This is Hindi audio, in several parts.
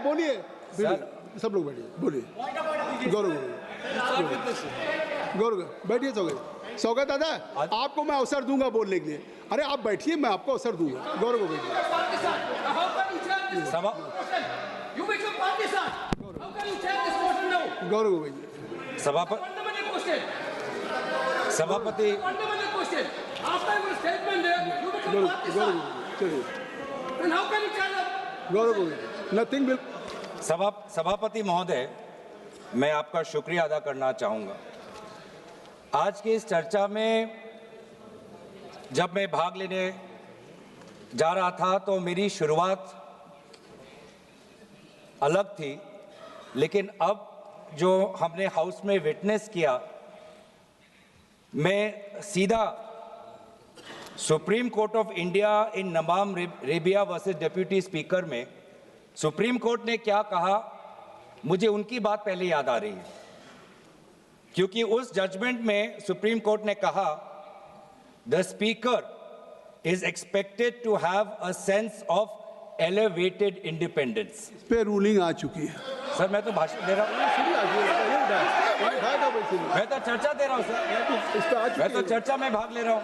बोलिए, सब लोग बैठिए, बोलिए। गौरव बैठिए। सौगत दादा, आपको मैं अवसर दूंगा बोलने के लिए। अरे आप बैठिए, मैं आपको अवसर दूंगा। गौरव बैठिए। गौरव बैठिए। सभापति सभापति महोदय, मैं आपका शुक्रिया अदा करना चाहूँगा। आज की इस चर्चा में जब मैं भाग लेने जा रहा था तो मेरी शुरुआत अलग थी, लेकिन अब जो हमने हाउस में विटनेस किया, मैं सीधा Supreme Court of India in नमाम रेबिया वर्सेस डिप्टी स्पीकर में सुप्रीम कोर्ट ने क्या कहा, मुझे उनकी बात पहले याद आ रही है, क्योंकि उस जजमेंट में सुप्रीम कोर्ट ने कहा the speaker is expected to have a sense of elevated independence. इस पे रूलिंग आ चुकी है सर। मैं तो भाषण दे रहा हूँ, मैं तो चर्चा दे रहा हूँ सर, मैं तो चर्चा में भाग ले रहा हूँ,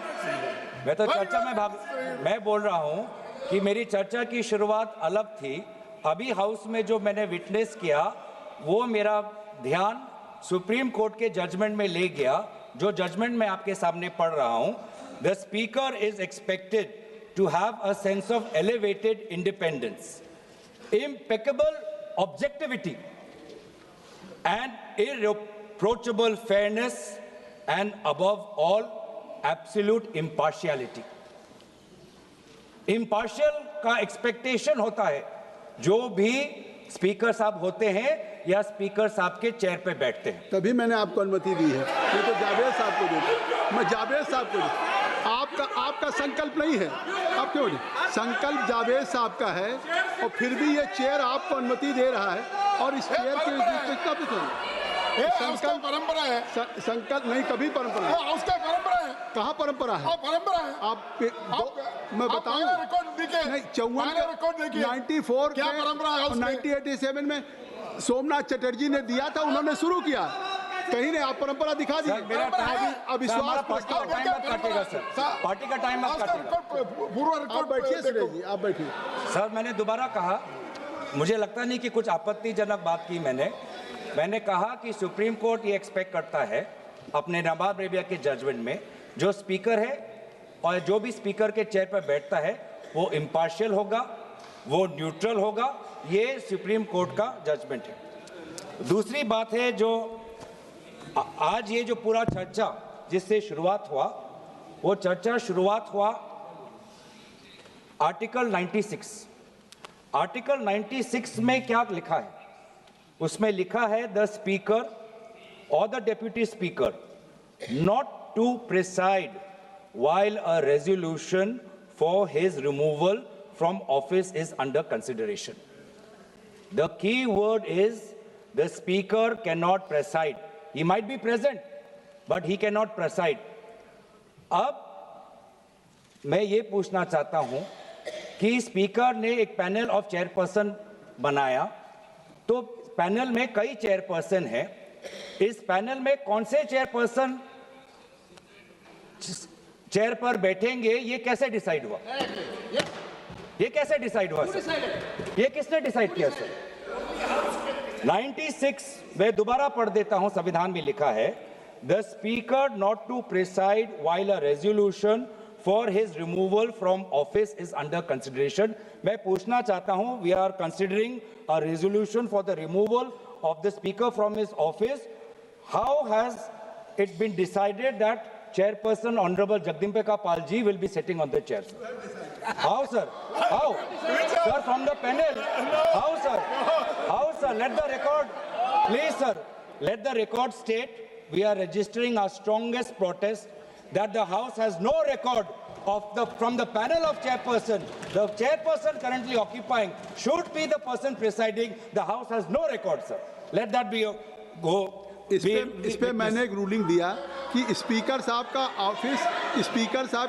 मैं बोल रहा हूँ कि मेरी चर्चा की शुरुआत अलग थी। अभी हाउस में जो मैंने विटनेस किया वो मेरा ध्यान सुप्रीम कोर्ट के जजमेंट में ले गया, जो जजमेंट मैं आपके सामने पढ़ रहा हूं। The speaker is expected to have a sense of elevated independence, impeccable objectivity and irreproachable fairness and above all absolute impartiality। impartial का एक्सपेक्टेशन होता है जो भी स्पीकर साहब होते हैं या स्पीकर साहब के चेयर पे बैठते हैं। तभी मैंने आपको अनुमति दी है, ये तो जावेद साहब को देता, मैं जावेद साहब को देता। आपका संकल्प नहीं है, आप क्यों नहीं? संकल्प जावेद साहब का है और फिर भी ये चेयर आपको अनुमति दे रहा है और इस चेयर की संकल्प परंपरा है। संकल्प नहीं, कभी परंपरा है, उसका परंपरा है। कहाँ परंपरा है? परंपरा है। आप मैं बताऊं नहीं, 94 क्या परंपरा है? 1987 में सोमनाथ चटर्जी ने दिया था, उन्होंने शुरू किया, कहीं ने आप परंपरा दिखा दी। मेरा अविश्वास प्रस्ताव काटेगा सर, पार्टी का टाइम आप काटेगा। आप बैठिए जी, आप बैठिए। सर मैंने दोबारा कहा, मुझे लगता नहीं कि कुछ आपत्तिजनक बात की मैंने कहा कि सुप्रीम कोर्ट ये एक्सपेक्ट करता है अपने नवाब रेबिया के जजमेंट में, जो स्पीकर है और जो भी स्पीकर के चेयर पर बैठता है वो इम्पार्शियल होगा, वो न्यूट्रल होगा। ये सुप्रीम कोर्ट का जजमेंट है। दूसरी बात है, जो आज ये जो पूरा चर्चा जिससे शुरुआत हुआ, वो चर्चा शुरुआत हुआ आर्टिकल 96। आर्टिकल 96 में क्या लिखा है? उसमें लिखा है द स्पीकर और the deputy speaker not to preside while a resolution for his removal from office is under consideration. The key word is the speaker cannot preside. He might be present, but he cannot preside. अब मैं ये पूछना चाहता हूं कि स्पीकर ने एक पैनल ऑफ चेयरपर्सन बनाया, तो पैनल में कई चेयरपर्सन हैं। इस पैनल में कौन से चेयरपर्सन चेयर पर बैठेंगे, ये कैसे डिसाइड हुआ? ये कैसे डिसाइड हुआ सर? ये किसने डिसाइड किया सर? 96 मैं दोबारा पढ़ देता हूं, संविधान में लिखा है the speaker not to preside while a resolution for his removal from office is under consideration. मैं पूछना चाहता हूं, we are considering a resolution for the removal of the speaker from his office. How has it been decided that Chairperson Honorable Jagdimbeka Pal ji will be sitting on the chair, sir? How, sir? How? Sir, from the panel? How, sir? How, sir? Let the record, please, sir, let the record state we are registering our strongest protest that the House has no record of from the panel of chairperson. The chairperson currently occupying should be the person presiding. The House has no record, sir. Let that be a go. इस पे मैंने एक रूलिंग दिया कि स्पीकर साहब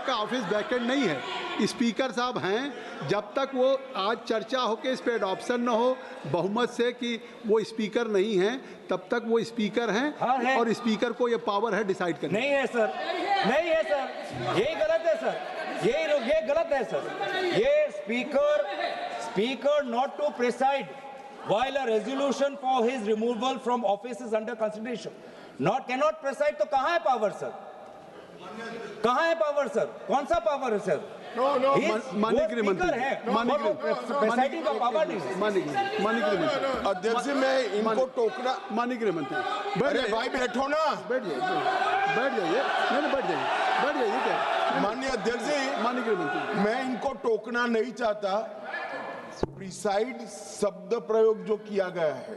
का ऑफिस वैकेंट नहीं है। स्पीकर साहब हैं, जब तक वो आज चर्चा हो के इस पे एडॉप्शन न हो बहुमत से कि वो स्पीकर नहीं हैं, तब तक वो स्पीकर हैं। हाँ, है। और स्पीकर को ये पावर है डिसाइड करने। नहीं है सर, नहीं है सर, यही गलत है सर, ये गलत है सर। ये speaker not to preside while a resolution for his removal from office is under consideration, cannot preside, तो कहाँ है पावर सर? कहाँ है पावर सर? कौन सा पावर है सर? माननीय गृहमंत्री है, प्रेसाइडिंग का पावर नहीं है। माननीय गृहमंत्री अध्यक्ष जी, मैं इनको टोकना। माननीय गृहमंत्री अरे भाई बैठो ना, बैठ जाइए, बैठ जाइए, नहीं बैठ जाइए क्या? माननीय अध्यक्ष जी, माननीय गृहमंत्री, मैं इनको टोकना नहीं चाहता। प्रिसाइड शब्द प्रयोग जो किया गया है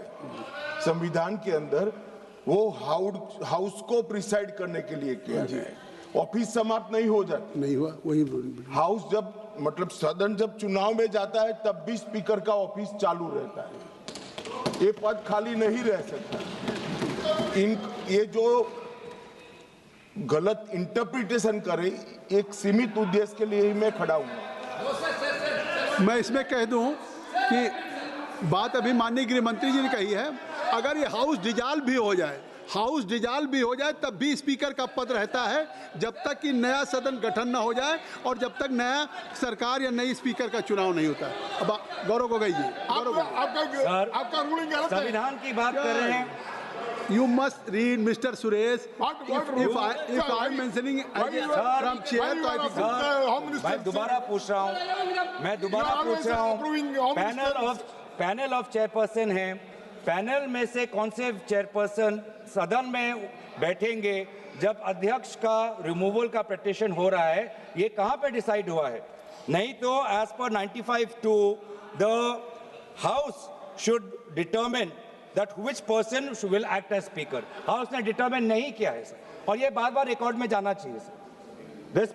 संविधान के अंदर, वो हाउस को प्रिसाइड करने के लिए किया गया है। ऑफिस समाप्त नहीं हो जाती, नहीं हुआ वही। हाउस जब मतलब सदन जब चुनाव में जाता है तब भी स्पीकर का ऑफिस चालू रहता है, ये पद खाली नहीं रह सकता। ये जो गलत इंटरप्रिटेशन करे, एक सीमित उद्देश्य के लिए ही मैं खड़ा हूं। मैं इसमें कह दूं कि बात अभी माननीय गृह मंत्री जी ने कही है, अगर ये हाउस डिजॉल्व भी हो जाए, तब भी स्पीकर का पद रहता है, जब तक कि नया सदन गठन न हो जाए और जब तक नया सरकार या नई स्पीकर का चुनाव नहीं होता है। अब गौरव गोगोई जी, आपका रूलिंग गलत है। संविधान की बात कर रहे हैं। You must read, Mr. Suresh. If I'm mentioning from chair, तो मैं दोबारा पूछ रहा हूँ, पैनल ऑफ चेयरपर्सन है, पैनल में से कौन से चेयरपर्सन सदन में बैठेंगे जब अध्यक्ष का रिमूवल का पिटीशन हो रहा है, ये कहाँ पे डिसाइड हुआ है? नहीं तो as per 95(2) the house should determine that which person will act as speaker. House ने डिटरमिन नहीं किया है सर, और ये बार-बार रिकॉर्ड में जाना चाहिए sir. The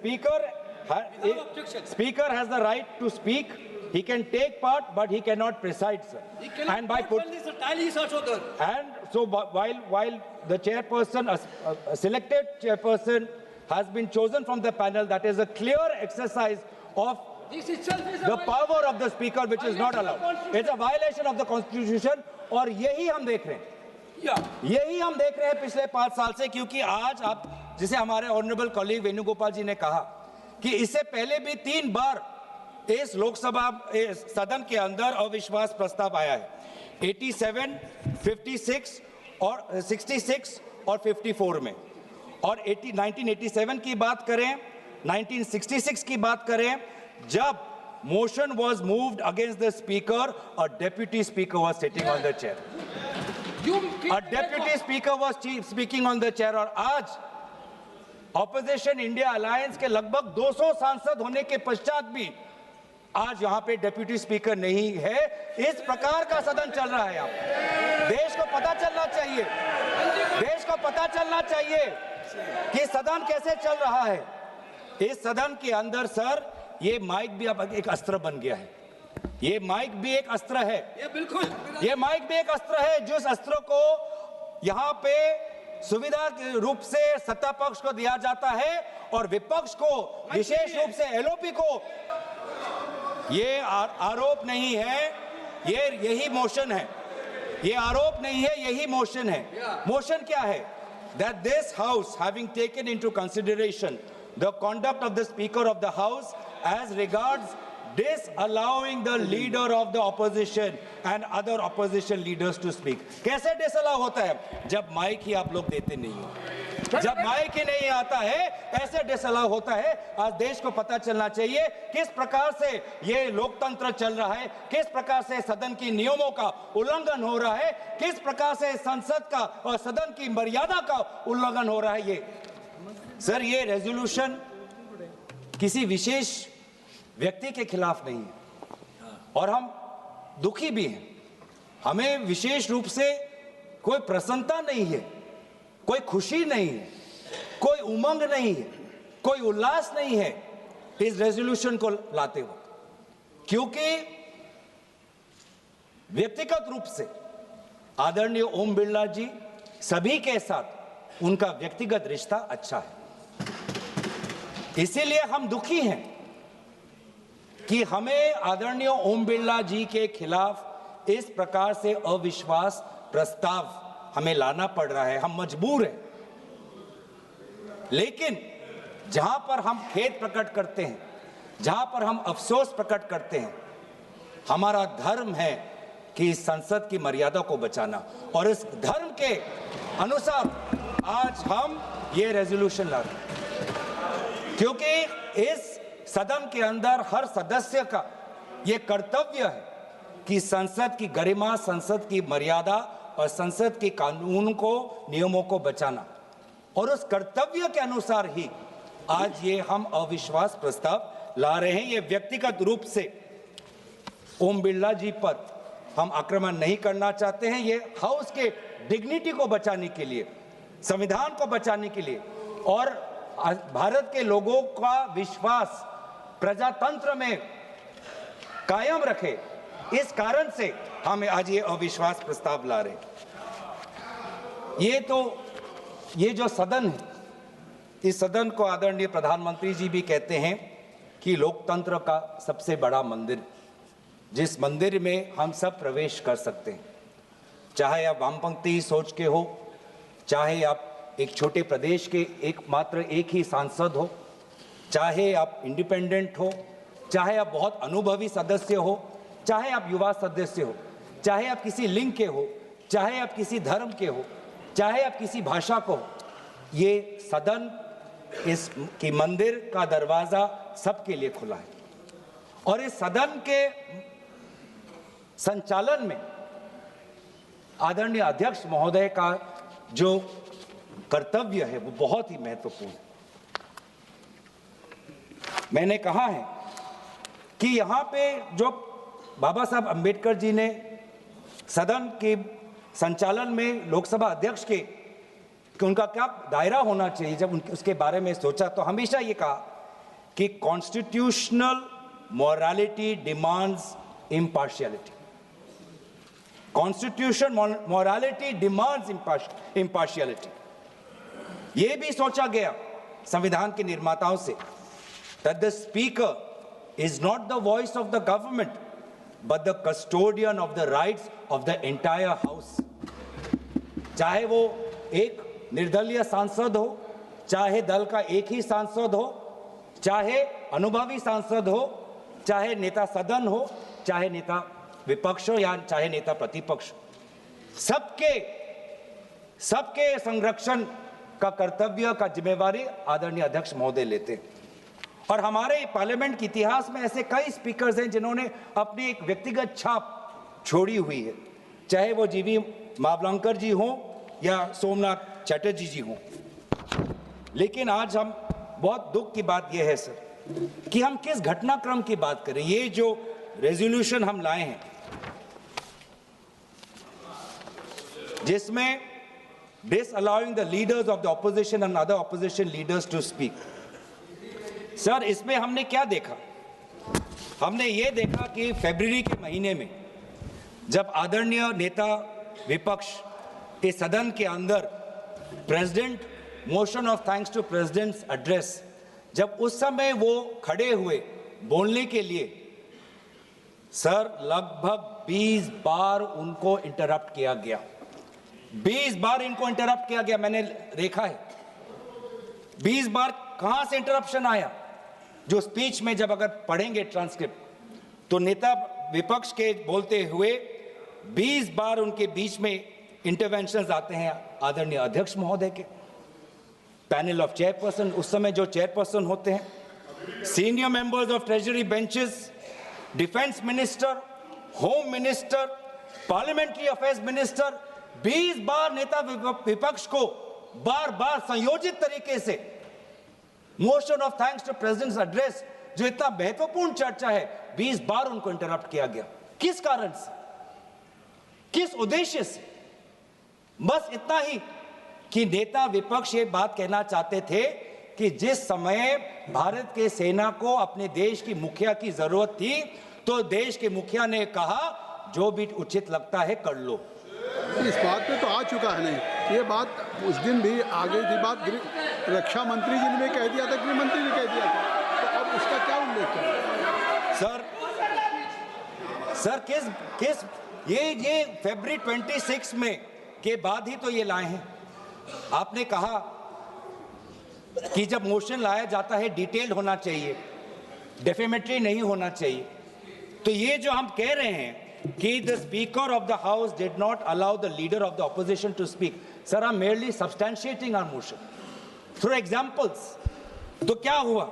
speaker has the right to speak. He can take part, but he cannot preside, sir. And by and so while the chairperson, a selected chairperson, has been chosen from the panel, that is a clear exercise of the power of the speaker, which is not allowed. It's a violation of the constitution. और यही हम देख रहे हैं पिछले 5 साल से, क्योंकि आज आप, जिसे हमारे ऑनरेबल कॉलीग वेणुगोपाल जी ने कहा कि इससे पहले भी 3 बार इस लोकसभा सदन के अंदर अविश्वास प्रस्ताव आया है, 87, 56 और 66 और 54 में। और 1987 की बात करें, 1966 की बात करें, जब motion was moved against the speaker, a deputy speaker was sitting on the chair. A deputy speaker was speaking on the chair. और आज ऑपोजिशन इंडिया अलायंस के लगभग 200 सांसद होने के पश्चात भी आज यहाँ पे डेप्यूटी स्पीकर नहीं है। इस प्रकार का सदन चल रहा है। देश को पता चलना चाहिए कि सदन कैसे चल रहा है। इस सदन के अंदर सर, ये माइक भी अब एक अस्त्र बन गया है। ये माइक भी एक अस्त्र है, ये माइक भी एक अस्त्र है, जिस अस्त्र को यहाँ पे सुविधा के रूप से सत्ता पक्ष को दिया जाता है और विपक्ष को, विशेष रूप से एलओपी को। ये आरोप नहीं है, ये यही मोशन है। ये आरोप नहीं है, यही मोशन है। मोशन क्या है? That this house, having taken into consideration the conduct of the Speaker of the House as regards disallowing the leader of the opposition and other opposition leaders to speak. कैसे disallow होता है? जब माइक ही आप लोग देते नहीं हो, जब माइक ही नहीं आता है, ऐसे डिसअलाउ होता है। आज देश को पता चलना चाहिए किस प्रकार से ये लोकतंत्र चल रहा है, किस प्रकार से सदन की नियमों का उल्लंघन हो रहा है, किस प्रकार से संसद का और सदन की मर्यादा का उल्लंघन हो रहा है। ये सर, ये रेजोल्यूशन किसी विशेष व्यक्ति के खिलाफ नहीं है और हम दुखी भी हैं। हमें विशेष रूप से कोई प्रसन्नता नहीं है, कोई खुशी नहीं है, कोई उमंग नहीं है, कोई उल्लास नहीं है इस रेजोल्यूशन को लाते हुए, क्योंकि व्यक्तिगत रूप से आदरणीय ओम बिरला जी सभी के साथ उनका व्यक्तिगत रिश्ता अच्छा है। इसीलिए हम दुखी हैं कि हमें आदरणीय ओम बिरला जी के खिलाफ इस प्रकार से अविश्वास प्रस्ताव हमें लाना पड़ रहा है, हम मजबूर हैं। लेकिन जहां पर हम खेद प्रकट करते हैं, जहां पर हम अफसोस प्रकट करते हैं, हमारा धर्म है कि संसद की मर्यादा को बचाना, और इस धर्म के अनुसार आज हम ये रेजोल्यूशन ला रहे हैं, क्योंकि इस सदन के अंदर हर सदस्य का ये कर्तव्य है कि संसद की गरिमा, संसद की मर्यादा और संसद के कानून को, नियमों को बचाना, और उस कर्तव्य के अनुसार ही आज ये हम अविश्वास प्रस्ताव ला रहे हैं। ये व्यक्तिगत रूप से ओम बिरला जी पर हम आक्रमण नहीं करना चाहते हैं, ये हाउस के डिग्निटी को बचाने के लिए, संविधान को बचाने के लिए और भारत के लोगों का विश्वास प्रजातंत्र में कायम रखे, इस कारण से हम आज ये अविश्वास प्रस्ताव ला रहे हैं। ये जो सदन है, इस सदन को आदरणीय प्रधानमंत्री जी भी कहते हैं कि लोकतंत्र का सबसे बड़ा मंदिर, जिस मंदिर में हम सब प्रवेश कर सकते हैं, चाहे आप वामपंथी सोच के हो, चाहे आप एक छोटे प्रदेश के एक ही सांसद हो, चाहे आप इंडिपेंडेंट हो, चाहे आप बहुत अनुभवी सदस्य हो, चाहे आप युवा सदस्य हो, चाहे आप किसी लिंग के हो, चाहे आप किसी धर्म के हो, चाहे आप किसी भाषा को हो, ये सदन, इस की मंदिर का दरवाजा सबके लिए खुला है। और इस सदन के संचालन में आदरणीय अध्यक्ष महोदय का जो कर्तव्य है वो बहुत ही महत्वपूर्ण है। मैंने कहा है कि यहाँ पे जो बाबा साहब अंबेडकर जी ने सदन के संचालन में लोकसभा अध्यक्ष के उनका क्या दायरा होना चाहिए, जब उसके बारे में सोचा तो हमेशा ये कहा कि constitutional morality demands impartiality. Constitution morality demands impartiality. ये भी सोचा गया संविधान के निर्माताओं से that the speaker is not the voice of the government but the custodian of the rights of the entire house। चाहे वो एक निर्दलीय सांसद हो, चाहे दल का एक ही सांसद हो, चाहे अनुभवी सांसद हो, चाहे नेता सदन हो, चाहे नेता विपक्ष हो या चाहे नेता प्रतिपक्ष, सबके संरक्षण का कर्तव्य का जिम्मेवारी आदरणीय अध्यक्ष महोदय लेते हैं। और हमारे पार्लियामेंट के इतिहास में ऐसे कई स्पीकर्स हैं जिन्होंने अपनी एक व्यक्तिगत छाप छोड़ी हुई है, चाहे वो जीवी मावलंकर जी हों या सोमनाथ चटर्जी जी हों। लेकिन आज हम बहुत दुख की बात यह है सर कि हम किस घटनाक्रम की बात करें। ये जो रेजोल्यूशन हम लाए हैं जिसमें disallowing the leaders of the opposition and other opposition leaders to speak, sir इसमें हमने क्या देखा? हमने ये देखा कि फरवरी के महीने में जब आदरणीय नेता विपक्ष के सदन के अंदर president motion of thanks to president's address, जब उस समय वो खड़े हुए बोलने के लिए, सर लगभग 20 बार उनको इंटरप्ट किया गया। 20 बार इनको इंटरप्ट किया गया, मैंने देखा है। 20 बार कहां से इंटरप्शन आया? जो स्पीच में जब अगर पढ़ेंगे ट्रांसक्रिप्ट तो नेता विपक्ष के बोलते हुए 20 बार उनके बीच में इंटरवेंशंस आते हैं आदरणीय अध्यक्ष महोदय के, पैनल ऑफ चेयरपर्सन, उस समय जो चेयरपर्सन होते हैं, senior members of treasury benches, defence minister, home minister, parliamentary affairs minister, 20 बार नेता विपक्ष को बार बार संयोजित तरीके से motion of thanks to president's address, जो इतना महत्वपूर्ण चर्चा है, 20 बार उनको इंटरप्ट किया गया। किस कारण से, किस उद्देश्य से? बस इतना ही कि नेता विपक्ष ये बात कहना चाहते थे कि जिस समय भारत के सेना को अपने देश की मुखिया की जरूरत थी तो देश के मुखिया ने कहा जो भी उचित लगता है कर लो। इस बात पे तो आ चुका है। नहीं, ये बात उस दिन भी आ गई थी, बात रक्षा मंत्री जी ने भी कह दिया था, गृह मंत्री ने कह दिया था, तो अब उसका क्या उल्लेख है? सर किस ये फरवरी 26 में के बाद ही तो ये लाए हैं। आपने कहा कि जब मोशन लाया जाता है डिटेल्ड होना चाहिए, डेफेमेटरी नहीं होना चाहिए। तो ये जो हम कह रहे हैं कि the speaker of the house did not allow the leader of the opposition to speak, sir I am merely substantiating our motion through examples. तो क्या हुआ?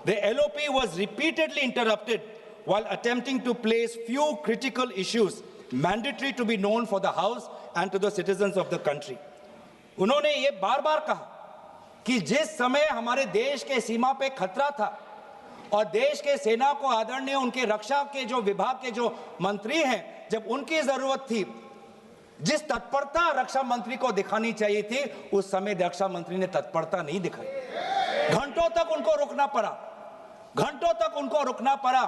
The LOP was repeatedly interrupted while attempting to place few critical issues mandatory to be known for the House and to the citizens of the country. उन्होंने ये बार-बार कहा कि जिस समय हमारे देश के सीमा पे खतरा था और देश के सेना को आदरणीय उनके रक्षा के जो विभाग के जो मंत्री हैं, जब उनकी जरूरत थी, जिस तत्परता रक्षा मंत्री को दिखानी चाहिए थी, उस समय रक्षा मंत्री ने तत्परता नहीं दिखाई। घंटों तक उनको रुकना पड़ा, घंटों तक उनको रुकना पड़ा।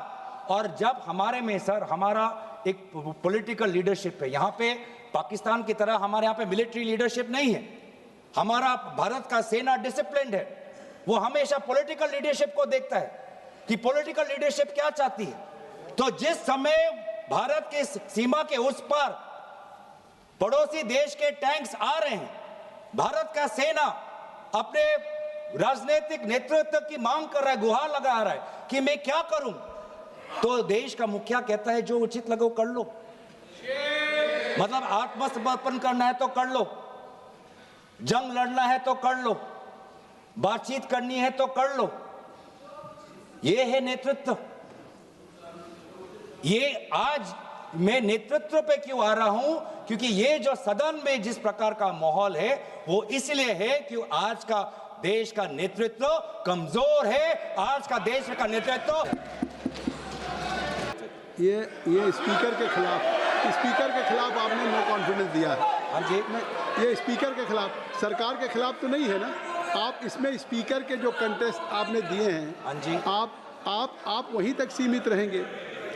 और जब हमारे में सर हमारा एक पॉलिटिकल लीडरशिप है, यहाँ पे पाकिस्तान की तरह हमारे यहाँ पे मिलिट्री लीडरशिप नहीं है। हमारा भारत का सेना डिसिप्लिन्ड है, वो हमेशा पॉलिटिकल लीडरशिप को देखता है कि पॉलिटिकल लीडरशिप क्या चाहती है। तो जिस समय भारत के सीमा के उस पार पड़ोसी देश के टैंक्स आ रहे हैं, भारत का सेना अपने राजनीतिक नेतृत्व की मांग कर रहा है, गुहार लगा रहा है कि मैं क्या करूं, तो देश का मुखिया कहता है जो उचित लगे कर लो। मतलब आत्मसमर्पण करना है तो कर लो, जंग लड़ना है तो कर लो, बातचीत करनी है तो कर लो। ये है नेतृत्व। ये आज मैं नेतृत्व पे क्यों आ रहा हूं? क्योंकि ये जो सदन में जिस प्रकार का माहौल है वो इसलिए है कि आज का देश का नेतृत्व कमजोर है। आज का देश का नेतृत्व ये स्पीकर के खिलाफ आपने नो कॉन्फिडेंस दिया है। हाँ जी, ये स्पीकर के खिलाफ, सरकार के खिलाफ तो नहीं है ना। आप इसमें स्पीकर के जो कंटेस्ट आपने दिए हैं, हाँ जी, आप वहीं तक सीमित रहेंगे।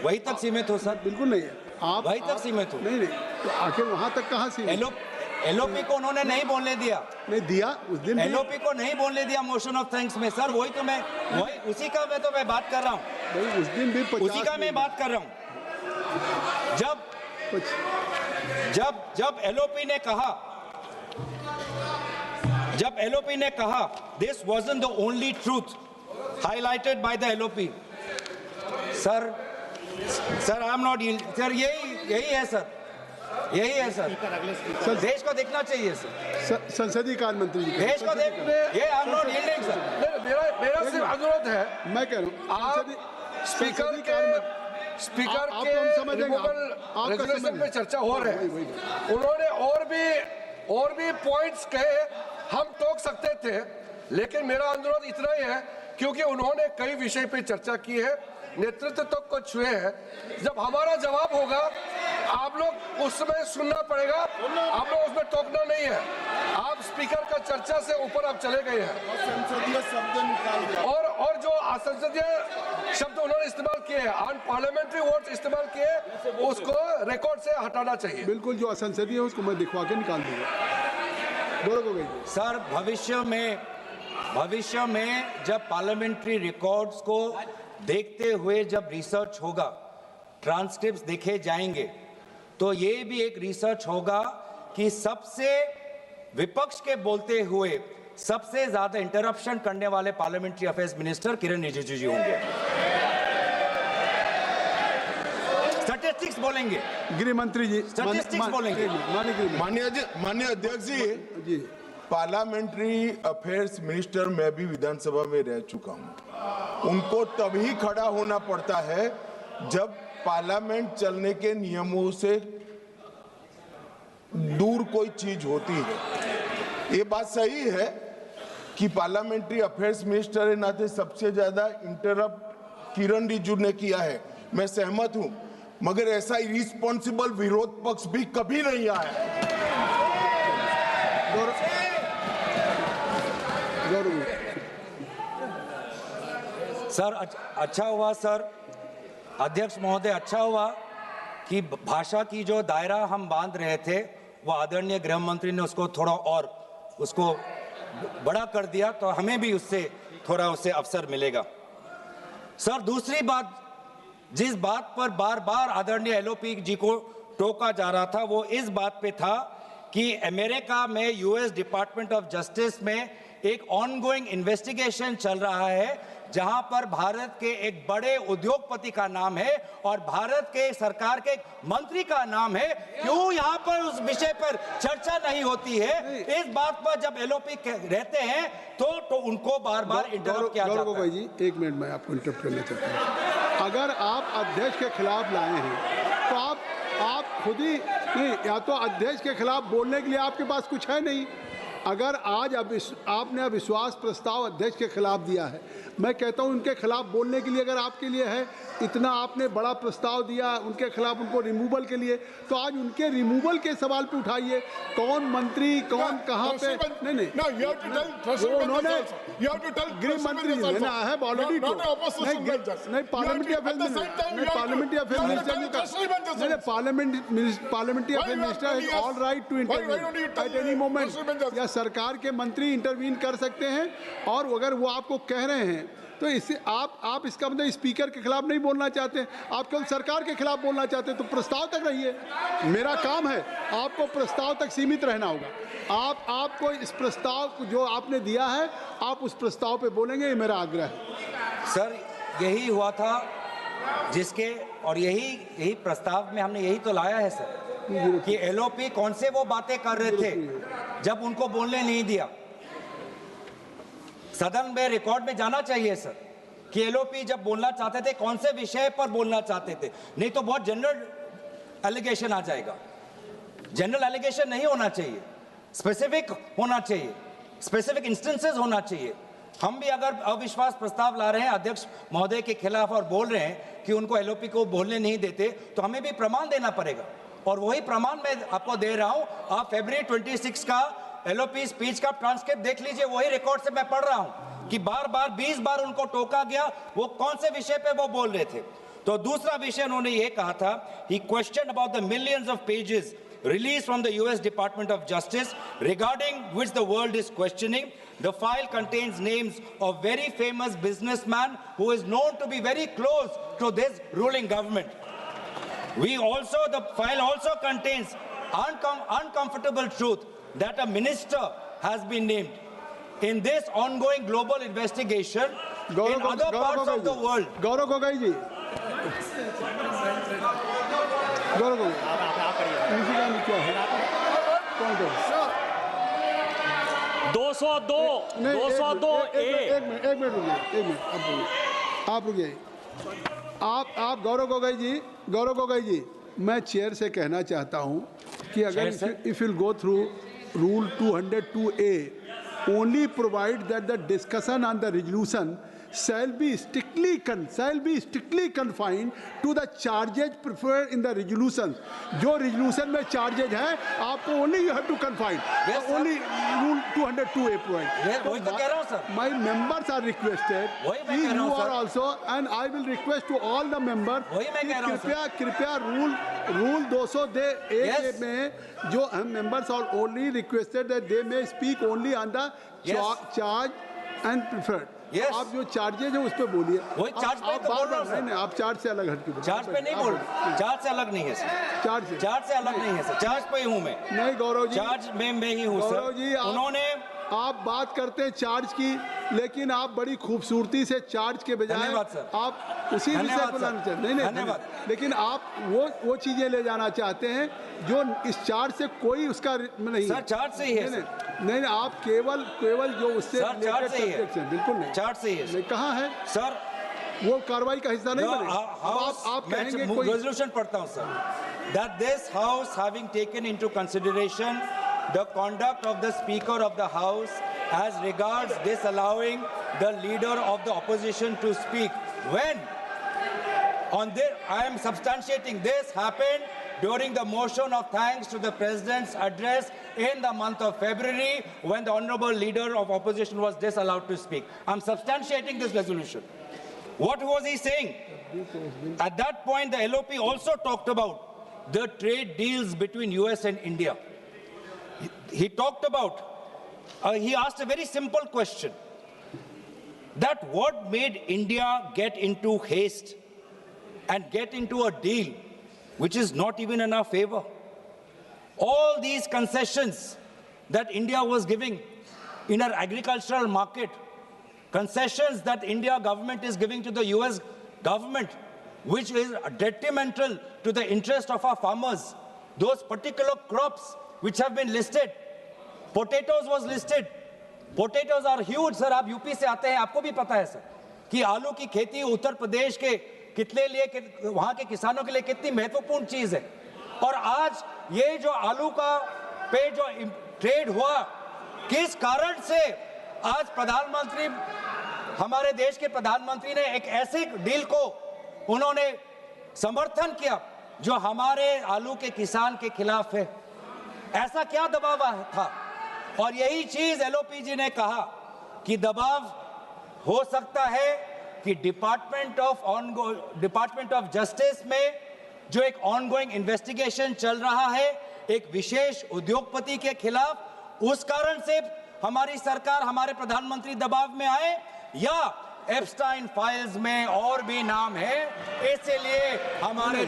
वहीं तक सीमित हो सर? बिल्कुल नहीं है, आप वहीं तक सीमित हो। नहीं, तो आखिर वहां तक कहाँ सीमित? एलओपी को उन्होंने नहीं बोलने दिया, नहीं दिया उस दिन। एलओपी को नहीं बोलने दिया मोशन ऑफ थैंक्स में सर। वही उसी का मैं बात कर रहा हूँ। उस दिन भी उसी का मैं बात कर रहा हूँ। जब एलओपी ने कहा this wasn't the only truth highlighted by the LOP, sir I am not, sir यही है सर, यही है सर। देश को देखना चाहिए सर, संसदीय कार्य मंत्री जी देश को देख, ये I am not yielding sir. मेरा सिर्फ अनुरोध है, मैं कह रहा हूँ आप स्पीकर के रेजोल्यूशन पे चर्चा हो रहे हैं। उन्होंने और भी पॉइंट्स कहे, हम टोक सकते थे, लेकिन मेरा अनुरोध इतना ही है क्योंकि उन्होंने कई विषय पे चर्चा की है, नेतृत्व तक को छुए हैं। जब हमारा जवाब होगा आप लोग उसमें सुनना पड़ेगा, आप लोग उसमें टोकना नहीं है। आप स्पीकर का चर्चा से ऊपर आप चले गए हैं संसदीय शब्द निकाल दिया और जो असंसदीय शब्द उन्होंने इस्तेमाल किए हैं, अनपार्लियामेंट्री वर्ड्स इस्तेमाल किए, उसको रिकॉर्ड से हटाना चाहिए। बिल्कुल, जो असंसदीय है उसको मैं दिखवा के निकाल दूंगा। सर भविष्य में जब पार्लियामेंट्री रिकॉर्ड्स को देखते हुए जब रिसर्च होगा, ट्रांसक्रिप्ट्स देखे जाएंगे, तो ये भी एक रिसर्च होगा कि सबसे विपक्ष के बोलते हुए सबसे ज्यादा इंटरप्शन करने वाले पार्लियामेंट्री अफेयर्स मिनिस्टर किरण रिजिजू जी होंगे। स्टैटिस्टिक्स बोलेंगे, गृह मंत्री जी स्टैटिस्टिक्स बोलेंगे। माननीय अध्यक्ष जी, पार्लियामेंट्री अफेयर्स मिनिस्टर मैं भी विधानसभा में रह चुका हूं। उनको तभी खड़ा होना पड़ता है जब पार्लियामेंट चलने के नियमों से दूर कोई चीज होती है। ये बात सही है कि पार्लियामेंट्री अफेयर्स मिनिस्टर के नाते सबसे ज्यादा इंटरप्ट किरण रिजिजू ने किया है, मैं सहमत हूं, मगर ऐसा इरिस्पॉन्सिबल विरोध पक्ष भी कभी नहीं आया। सर अच्छा हुआ सर, अध्यक्ष महोदय, अच्छा हुआ कि भाषा की जो दायरा हम बांध रहे थे वो आदरणीय गृह मंत्री ने उसको थोड़ा और उसको बड़ा कर दिया, तो हमें भी उससे थोड़ा उससे अवसर मिलेगा। सर दूसरी बात जिस बात पर बार बार आदरणीय एलओपी जी को टोका जा रहा था वो इस बात पे था कि अमेरिका में यूएस डिपार्टमेंट ऑफ जस्टिस में एक ऑनगोइंग इन्वेस्टिगेशन चल रहा है जहां पर भारत के एक बड़े उद्योगपति का नाम है और भारत के सरकार के एक मंत्री का नाम है। क्यों यहां पर उस विषय पर चर्चा नहीं होती है? इस बात पर जब एलओपी रहते हैं तो उनको बार बार इंटरप्ट किया जाता है। गौरव गोगोई जी, एक मिनट में आपको इंटरप्ट करना चाहता हूं। अगर आप अध्यक्ष के खिलाफ लाए हैं तो आप खुद ही नहीं, या तो अध्यक्ष के खिलाफ बोलने के लिए आपके पास कुछ है नहीं। अगर आज आपने अविश्वास प्रस्ताव अध्यक्ष के खिलाफ दिया है, मैं कहता हूं उनके खिलाफ बोलने के लिए अगर आपके लिए है, इतना आपने बड़ा प्रस्ताव दिया उनके खिलाफ, उनको रिमूवल के लिए, तो आज उनके रिमूवल के सवाल पे उठाइए। कौन मंत्री कौन कहां पे, नहीं वो उन्होंने गृह मंत्री ने आई हैव ऑलरेडी नहीं parliamentary affair minister is all right to intervene at any moment. या सरकार के मंत्री इंटरवीन कर सकते हैं और अगर वो आपको कह रहे हैं तो इससे आप इसका मतलब स्पीकर के खिलाफ नहीं बोलना चाहते, आप केवल सरकार के खिलाफ बोलना चाहते हैं, तो प्रस्ताव तक रहिए। मेरा काम है आपको प्रस्ताव तक सीमित रहना होगा। आपको इस प्रस्ताव को जो आपने दिया है आप उस प्रस्ताव पे बोलेंगे, ये मेरा आग्रह है। सर यही हुआ था जिसके और यही प्रस्ताव में हमने यही तो लाया है सर कि एलओपी कौन से वो बातें कर रहे थे जब उनको बोलने नहीं दिया। सदन में रिकॉर्ड में जाना चाहिए सर कि एलओपी जब बोलना चाहते थे कौन से विषय पर बोलना चाहते थे, नहीं तो बहुत जनरल एलिगेशन आ जाएगा। जनरल एलिगेशन नहीं होना चाहिए, स्पेसिफिक होना चाहिए, स्पेसिफिक इंस्टेंसेस होना चाहिए। हम भी अगर अविश्वास प्रस्ताव ला रहे हैं अध्यक्ष महोदय के खिलाफ और बोल रहे हैं कि उनको एलओपी को बोलने नहीं देते, तो हमें भी प्रमाण देना पड़ेगा और वही प्रमाण मैं आपको दे रहा हूं। आप फरवरी 26 का एलओपी स्पीच का ट्रांसक्रिप्ट देख लीजिए, वही रिकॉर्ड से मैं पढ़ रहा हूं कि बार बार 20 बार उनको टोका गया, वो कौन से विषय पे वो बोल रहे थे। तो दूसरा विषय उन्होंने ये कहा था, he question about the millions of pages released from the US Department of Justice regarding which the world is questioning. The file contains names of very famous businessman who is known to be very close to this ruling government. The file also contains uncomfortable truth that a minister has been named in this ongoing global investigation in other parts of the world. Gaurav Gogoi जी, गौरव गोगोई क्या है? कौन कौन? 202 एक मिनट आप रुकिए। आप गौरव गोगोई जी, मैं चेयर से कहना चाहता हूं कि अगर if will go through rule 202A only provide that the discussion on the resolution shall be strictly confined to the charges preferred in the resolution. जो resolution में charges हैं आपको only you have to confine. Yes, only rule 202A provide. वही तो कह रहा हूं sir. My members are requested. You are also, and I will request to all the members. कृपया rule 202A में जो हम members are only requested that they may speak only on the charge and preferred. Yes. आप जो चार्जेज है उस पे बोलिए। वही चार्ज पे तो बोल रहा हूं सर। नहीं, आप चार्ज से अलग हटके बोलिए। चार्ज पे नहीं बोल, चार्ज से अलग नहीं है सर। चार्ज से अलग नहीं है सर, चार्ज पे ही हूं मैं। नहीं गौरव जी, चार्ज में मैं ही हूं सर। गौरव जी, उन्होंने आप बात करते हैं चार्ज की, लेकिन आप बड़ी खूबसूरती से चार्ज के बजाय आप उसी विषय को लाना चाहते हैं। नहीं, लेकिन आप वो चीजें ले जाना चाहते हैं जो इस चार्ज से कोई उसका नहीं सर। चार्ज से ही है। नहीं, आप केवल जो उससे चार्ज से ही है। बिल्कुल नहीं, चार्ज से ही है। कहाँ है सर? वो कार्रवाई का हिस्सा नहीं बने। आप कहेंगे कोई रेजोल्यूशन पढ़ता हूं sir, that this house having taken into consideration the conduct of the Speaker of the House as regards disallowing the leader of the opposition to speak. When on this, I am substantiating this happened during the motion of thanks to the President's address in the month of February when the Honorable Leader of Opposition was disallowed to speak. I am substantiating this resolution. What was he saying? At that point, the LOP also talked about the trade deals between US and India. He talked about, he asked a very simple question, that what made India get into haste and get into a deal which is not even in our favor. All these concessions that India was giving in our agricultural market, concessions that India government is giving to the US government, which is detrimental to the interest of our farmers. Those particular crops which have been listed, potatoes was listed. Potatoes are huge, sir. आप यूपी से आते हैं, आपको भी पता है सर कि आलू की खेती उत्तर प्रदेश के कितने लिए, वहां के किसानों के लिए कितनी महत्वपूर्ण चीज है। और आज ये जो आलू का पे जो ट्रेड हुआ, किस कारण से आज प्रधानमंत्री, हमारे देश के प्रधानमंत्री ने एक ऐसे डील को उन्होंने समर्थन किया जो हमारे आलू के किसान के खिलाफ है? ऐसा क्या दबाव था? और यही चीज एलओपी ने कहा कि दबाव हो सकता है कि डिपार्टमेंट ऑफ जस्टिस में जो एक ऑनगोइंग इन्वेस्टिगेशन चल रहा है एक विशेष उद्योगपति के खिलाफ, उस कारण से हमारी सरकार, हमारे प्रधानमंत्री दबाव में आए, या एप्स्टाइन फाइल्स में और भी नाम है, इसलिए हमारे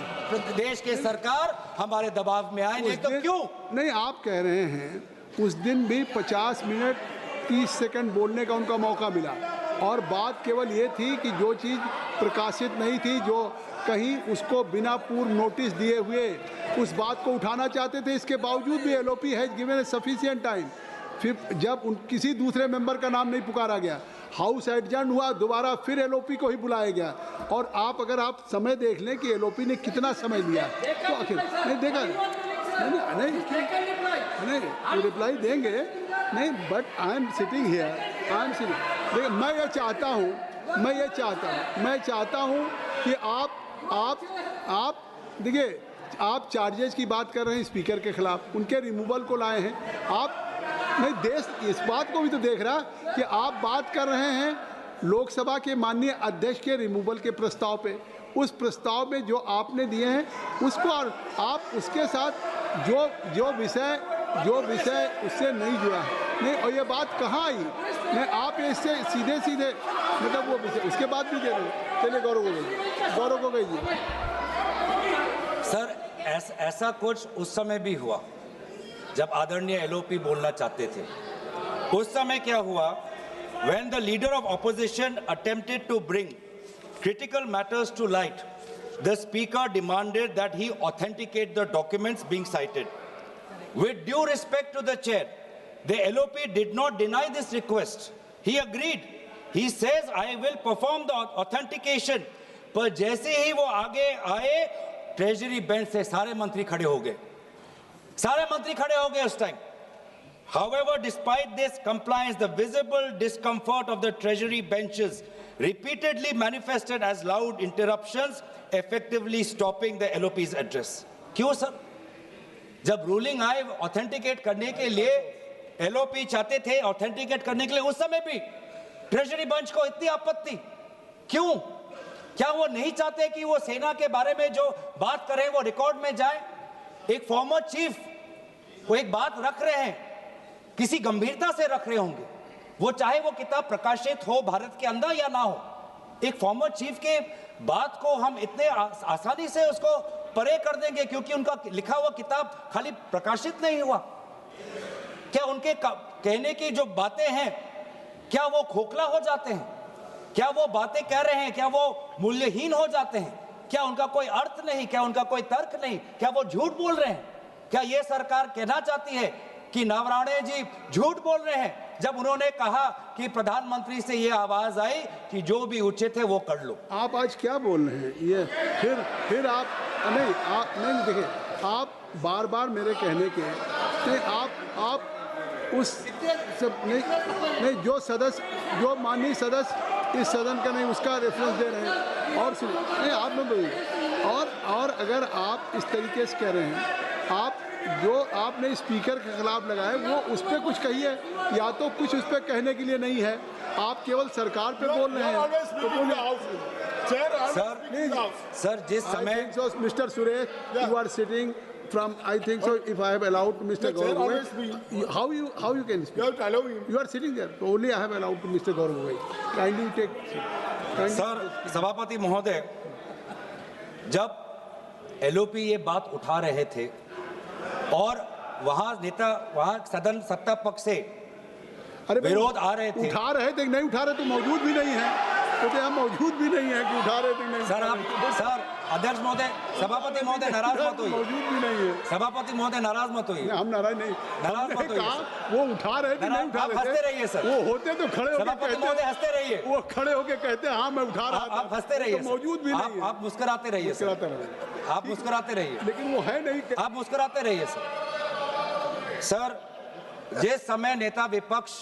देश के सरकार हमारे दबाव में आए? नहीं तो क्यों? नहीं, आप कह रहे हैं उस दिन भी 50 मिनट 30 सेकंड बोलने का उनका मौका मिला, और बात केवल ये थी कि जो चीज़ प्रकाशित नहीं थी, जो कहीं उसको बिना पूर्व नोटिस दिए हुए उस बात को उठाना चाहते थे, इसके बावजूद भी LOP has given A sufficient time. फिर जब किसी दूसरे मेंबर का नाम नहीं पुकारा गया, हाउस एडजर्न हुआ, दोबारा फिर एलओपी को ही बुलाया गया। और आप अगर आप समय देख लें कि एलओपी ने कितना समय लिया, तो आखिर नहीं देखा, नहीं रिप्लाई देंगे नहीं, but I am sitting here, I am sitting. देखिए, मैं ये चाहता हूँ कि आप देखिए, आप चार्जेस की बात कर रहे हैं स्पीकर के खिलाफ, उनके रिमूवल को लाए हैं आप। नहीं, देश इस बात को भी तो देख रहा कि आप बात कर रहे हैं लोकसभा के माननीय अध्यक्ष के रिमूवल के प्रस्ताव पे, उस प्रस्ताव में जो आपने दिए हैं उसको, और आप उसके साथ जो विषय उससे नहीं जुड़ा है, नहीं, और ये बात कहाँ आई? नहीं, आप इससे सीधे मतलब वो विषय उसके बाद भी दे रहे हैं। चलिए गौरव को कहिए। सर, ऐसा कुछ उस समय भी हुआ जब आदरणीय एलओपी बोलना चाहते थे। उस समय क्या हुआ? When the leader of opposition attempted to bring critical matters to light, the speaker demanded that he authenticate the documents being cited. With due respect to the chair, the LOP did not deny this request. He agreed. He says, I will perform the authentication. पर जैसे ही वो आगे आए, ट्रेजरी बेंच से सारे मंत्री खड़े हो गए, उस time. However, despite this compliance, the visible discomfort of the treasury benches repeatedly manifested as loud interruptions, effectively stopping the LOP's address. क्यों सर? जब रूलिंग आए ऑथेंटिकेट करने के लिए, एलओपी चाहते थे ऑथेंटिकेट करने के लिए, उस समय भी ट्रेजरी बेंच को इतनी आपत्ति क्यों? क्या वो नहीं चाहते कि वो सेना के बारे में जो बात करें वो रिकॉर्ड में जाए? एक फॉर्मर चीफ वो एक बात रख रहे हैं, किसी गंभीरता से रख रहे होंगे, वो चाहे वो किताब प्रकाशित हो भारत के अंदर या ना हो, एक फॉर्मर चीफ के बात को हम इतने आसानी से उसको परे कर देंगे क्योंकि उनका लिखा हुआ किताब खाली प्रकाशित नहीं हुआ? क्या उनके कहने की जो बातें हैं, क्या वो खोखला हो जाते हैं? क्या वो बातें कह रहे हैं, क्या वो मूल्यहीन हो जाते हैं? क्या उनका कोई अर्थ नहीं? क्या उनका कोई तर्क नहीं? क्या वो झूठ बोल रहे हैं? क्या ये सरकार कहना चाहती है कि नवराणे जी झूठ बोल रहे हैं जब उन्होंने कहा कि प्रधानमंत्री से ये आवाज आई कि जो भी उचित है वो कर लो? आप आज क्या बोल रहे हैं? ये फिर आप नहीं देखिए, आप बार बार मेरे कहने के नहीं, आप उस सब नहीं जो सदस्य, जो माननीय सदस्य इस सदन का नहीं, उसका रेफरेंस दे रहे हैं। और सुन नहीं, आप में बोलिए। और अगर आप इस तरीके से कह रहे हैं, आप जो आपने स्पीकर के खिलाफ लगाए वो उस पर कुछ कहिए, या तो कुछ उस पर कहने के लिए नहीं है, आप केवल सरकार पे बोल रहे हैं तो बोलिए। सर जिस समय Mister Suresh, you are sitting from, I think so, if I have allowed to Mr. Gaurav, how you can speak? You are sitting there. So only I have allowed to Mr. Gaurav. Kindly take. Sir, सभापति महोदय, जब एलओपी ये बात उठा रहे थे और वहां सदन सत्ता पक्ष से अरे विरोध आ रहे थे, उठा रहे थे नहीं उठा रहे तो मौजूद भी नहीं है, तो हम मौजूद भी नहीं है कि उठा रहे थे नहीं। सर अध्यक्ष महोदय, सभापति महोदय नाराज मत होइए, मौजूद भी नहीं है। सभापति महोदय नाराज मत होइए, हम नाराज नहीं, नाराज मत होइए। वो उठा रहे थे नहीं उठा रहे थे, हंसते रहिए सर, वो होते तो खड़े होकर सभापति महोदय हंसते रहिए, वो खड़े होकर कहते हाँ मैं उठा रहा था, आप हंसते रहिए, मौजूद भी नहीं है। आप मुस्कुराते रहिए, आप मुस्कुराते रहिए, लेकिन वो है नहीं, आप मुस्कुराते रहिए सर। जिस समय नेता विपक्ष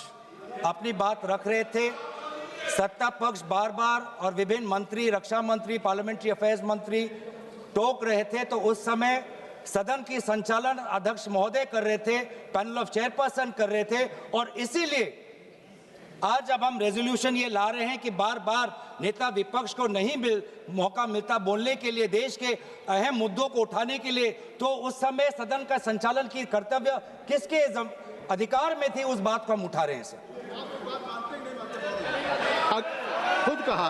अपनी बात रख रहे थे, सत्ता पक्ष बार बार और विभिन्न मंत्री, रक्षा मंत्री, पार्लियामेंट्री अफेयर्स मंत्री टोक रहे थे, तो उस समय सदन की संचालन अध्यक्ष महोदय कर रहे थे, पैनल ऑफ चेयरपर्सन कर रहे थे। और इसीलिए आज जब हम रेजोल्यूशन ये ला रहे हैं कि बार बार नेता विपक्ष को नहीं मौका मिलता बोलने के लिए, देश के अहम मुद्दों को उठाने के लिए, तो उस समय सदन का संचालन की कर्तव्य किसके अधिकार में थी, उस बात को हम उठा रहे हैं सर। खुद कहा,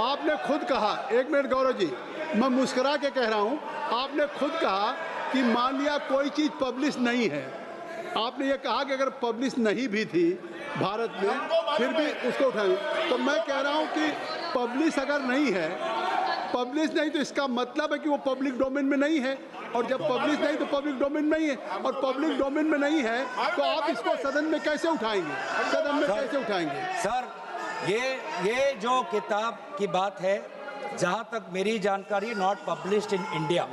आपने खुद कहा, एक मिनट गौरव जी, मैं मुस्कुरा के कह रहा हूं, आपने खुद कहा कि मान लिया कोई चीज पब्लिश नहीं है, आपने ये कहा कि अगर पब्लिश नहीं भी थी भारत में फिर भी उसको उठाएं, तो मैं कह रहा हूं कि पब्लिश अगर नहीं है, पब्लिश नहीं तो इसका मतलब है कि वो पब्लिक डोमेन में नहीं है, और जब पब्लिश नहीं तो पब्लिक डोमेन नहीं है, और पब्लिक डोमेन में नहीं है तो आप इसको सदन में कैसे उठाएंगे, सदन में कैसे उठाएंगे? सर ये जो किताब की बात है, जहां तक मेरी जानकारी, नॉट पब्लिश्ड इन इंडिया।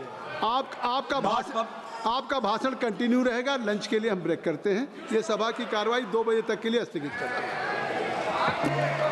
आपका भाषण कंटिन्यू रहेगा, लंच के लिए हम ब्रेक करते हैं। ये सभा की कार्रवाई 2 बजे तक के लिए स्थगित करते हैं।